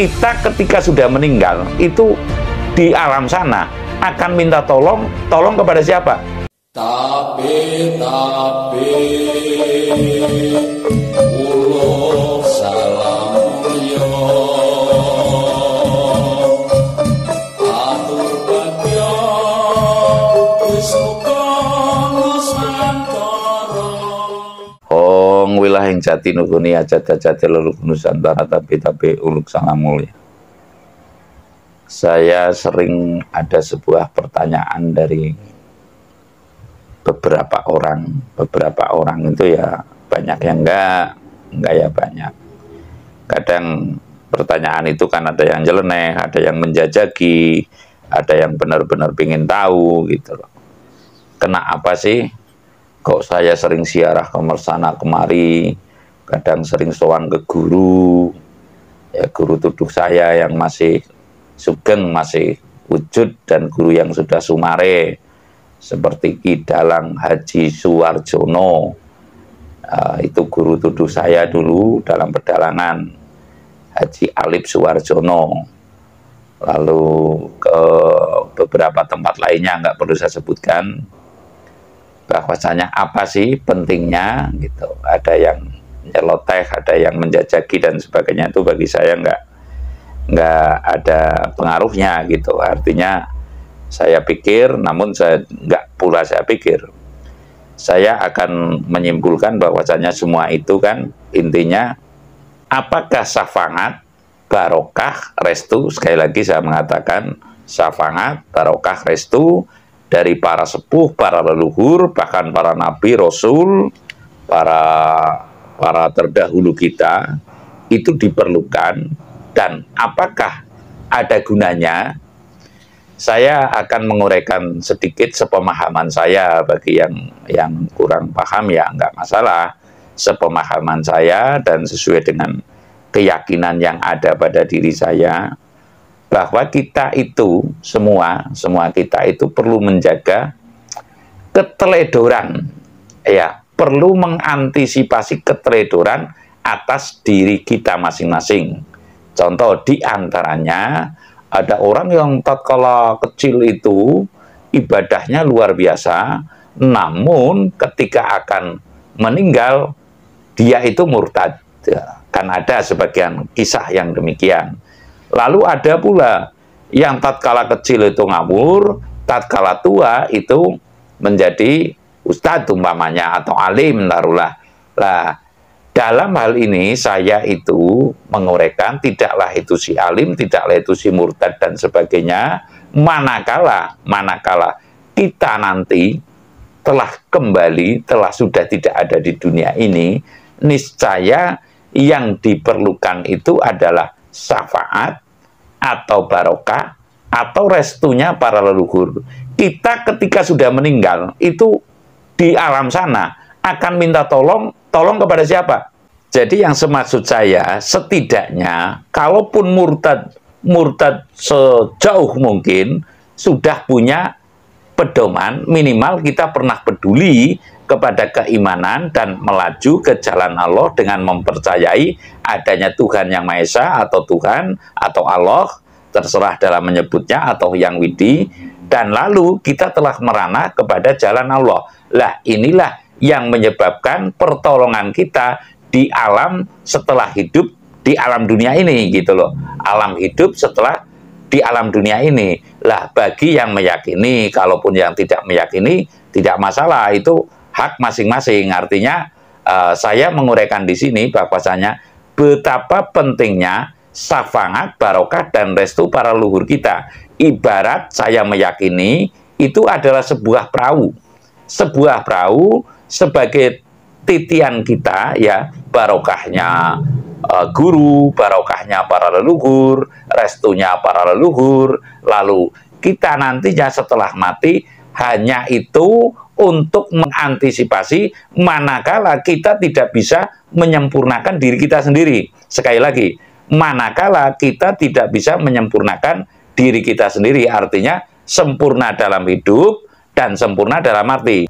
kita ketika sudah meninggal itu di alam sana akan minta tolong kepada siapa? Tapi ulur salamulyo atur bagya wisuka nusantara. Hong wilayah jati nukuni ajat-ajat leluk nusantara tapi uluk salamulyo. Saya sering ada sebuah pertanyaan dari beberapa orang itu ya banyak yang enggak ya banyak. Kadang pertanyaan itu kan ada yang nyeleneh, ada yang menjajaki, ada yang benar-benar ingin tahu gitu loh. Kenapa sih kok saya sering siarah ke sana kemari, kadang sering sowan ke guru, ya guru tuduh saya yang masih sugeng, masih wujud, dan guru yang sudah sumare seperti Ki Dalang Haji Suwarjono, itu guru tuduh saya dulu dalam pedalangan, Haji Alip Suwarjono, lalu ke beberapa tempat lainnya nggak perlu saya sebutkan, bahwasanya apa sih pentingnya gitu, ada yang nyeloteh, ada yang menjajaki dan sebagainya, itu bagi saya nggak ada pengaruhnya gitu. Artinya saya pikir, namun saya pikir, saya akan menyimpulkan bahwasanya semua itu kan intinya apakah syafaat, barokah, restu, sekali lagi saya mengatakan syafaat, barokah, restu dari para sepuh, para leluhur, bahkan para nabi, rasul, para terdahulu kita itu diperlukan, dan apakah ada gunanya. Saya akan menguraikan sedikit sepemahaman saya. Bagi yang kurang paham ya nggak masalah, sepemahaman saya dan sesuai dengan keyakinan yang ada pada diri saya, bahwa kita itu semua kita itu perlu menjaga keteledoran, ya, perlu mengantisipasi keteledoran atas diri kita masing-masing. Contoh diantaranya, ada orang yang tatkala kecil itu ibadahnya luar biasa, namun ketika akan meninggal dia itu murtad. Kan ada sebagian kisah yang demikian. Lalu ada pula yang tatkala kecil itu ngawur, tatkala tua itu menjadi ustadz umpamanya atau alim taruhlah. Lah, dalam hal ini saya itu menguraikan tidaklah itu si alim, tidaklah itu si murtad dan sebagainya, manakala kita nanti telah kembali, telah sudah tidak ada di dunia ini, niscaya yang diperlukan itu adalah syafaat atau barokah atau restunya para leluhur. Kita ketika sudah meninggal itu di alam sana akan minta tolong kepada siapa? Jadi yang semaksud saya, setidaknya kalaupun murtad sejauh mungkin sudah punya pedoman, minimal kita pernah peduli kepada keimanan dan melaju ke jalan Allah dengan mempercayai adanya Tuhan Yang Maha Esa atau Tuhan atau Allah, terserah dalam menyebutnya, atau Yang Widi, dan lalu kita telah merana kepada jalan Allah. Lah, inilah yang menyebabkan pertolongan kita di alam setelah hidup di alam dunia ini gitu loh. Alam hidup setelah di alam dunia ini. Lah, bagi yang meyakini, kalaupun yang tidak meyakini tidak masalah, itu hak masing-masing. Artinya saya menguraikan di sini bahwasanya betapa pentingnya syafaat, barokah dan restu para leluhur kita. Ibarat saya meyakini itu adalah sebuah perahu. Sebuah perahu sebagai titian kita, ya, barokahnya guru, barokahnya para leluhur, restunya para leluhur, lalu kita nantinya setelah mati hanya itu untuk mengantisipasi manakala kita tidak bisa menyempurnakan diri kita sendiri. Sekali lagi, manakala kita tidak bisa menyempurnakan diri kita sendiri, artinya sempurna dalam hidup dan sempurna dalam mati.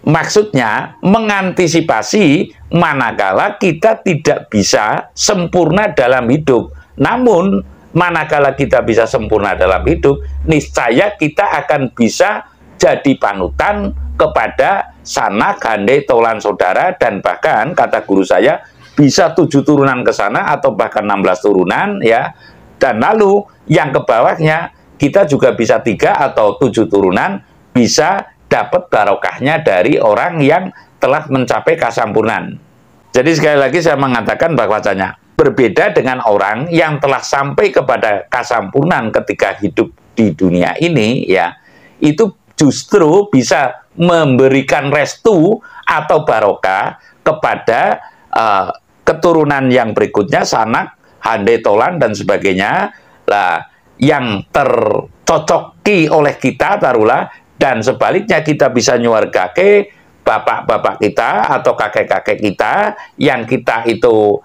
Maksudnya mengantisipasi manakala kita tidak bisa sempurna dalam hidup, Namun, manakala kita bisa sempurna dalam hidup, niscaya kita akan bisa jadi panutan kepada sanak, handai, tolan, saudara, dan bahkan, kata guru saya, bisa 7 turunan ke sana, atau bahkan 16 turunan, ya. Dan lalu, yang ke bawahnya, kita juga bisa 3 atau 7 turunan, bisa dapat barokahnya dari orang yang telah mencapai kesampurnaan. Jadi sekali lagi saya mengatakan bahwasanya berbeda dengan orang yang telah sampai kepada kesampurnaan ketika hidup di dunia ini, ya, itu justru bisa memberikan restu atau barokah kepada keturunan yang berikutnya, sanak, handai, tolan, dan sebagainya, lah, yang tercocoki oleh kita, taruhlah, dan sebaliknya kita bisa nyuargake bapak-bapak kita atau kakek-kakek kita yang kita itu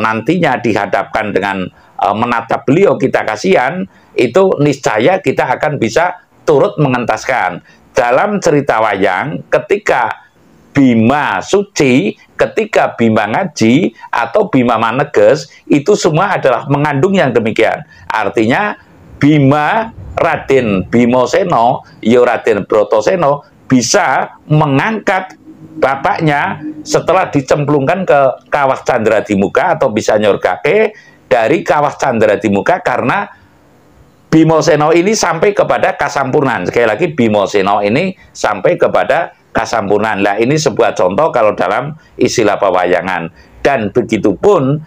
nantinya dihadapkan dengan menatap beliau, kita kasihan, itu niscaya kita akan bisa turut mengentaskan. Dalam cerita wayang, ketika Bima suci, ketika Bima ngaji, atau Bima maneges, itu semua adalah mengandung yang demikian. Artinya, Bima, Raden Bimoseno, Raden Brotoseno, bisa mengangkat bapaknya setelah dicemplungkan ke kawah Candra di Muka, atau bisa nyorgake dari kawah Candra di Muka, karena Bimoseno ini sampai kepada kesampurnaan. Sekali lagi, Bimoseno ini sampai kepada kesampurnaan. Nah, ini sebuah contoh kalau dalam istilah pewayangan. Dan begitupun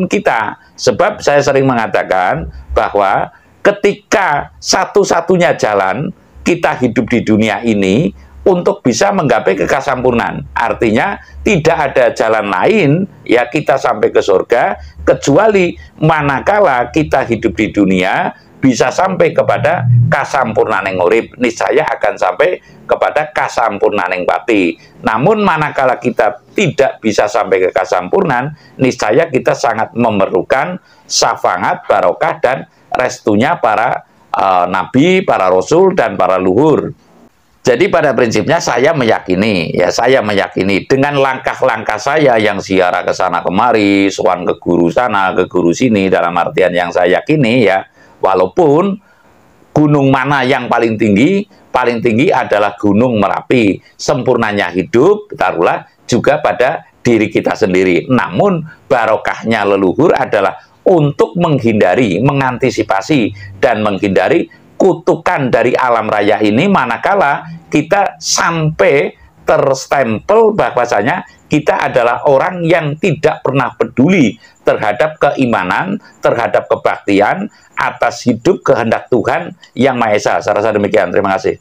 kita. Sebab saya sering mengatakan bahwa ketika satu-satunya jalan kita hidup di dunia ini untuk bisa menggapai kesampurnaan. Artinya tidak ada jalan lain ya kita sampai ke surga kecuali manakala kita hidup di dunia bisa sampai kepada kasampurnaan yang urip, niscaya akan sampai kepada kasampurnaan yang pati. Namun manakala kita tidak bisa sampai ke kasampurnaan, niscaya kita sangat memerlukan syafaat, barokah, dan restunya para nabi, para rasul, dan para luhur. Jadi pada prinsipnya saya meyakini dengan langkah-langkah saya yang ziarah ke sana kemari, sowan ke guru sana, ke guru sini, dalam artian yang saya yakini ya, walaupun gunung mana yang paling tinggi adalah Gunung Merapi. Sempurnanya hidup, taruhlah, juga pada diri kita sendiri. Namun barokahnya leluhur adalah untuk menghindari, mengantisipasi, dan menghindari kutukan dari alam raya ini manakala kita sampai terstempel bahwasanya kita adalah orang yang tidak pernah peduli terhadap keimanan, terhadap kebaktian, atas hidup kehendak Tuhan Yang Maha Esa. Saya rasa demikian. Terima kasih.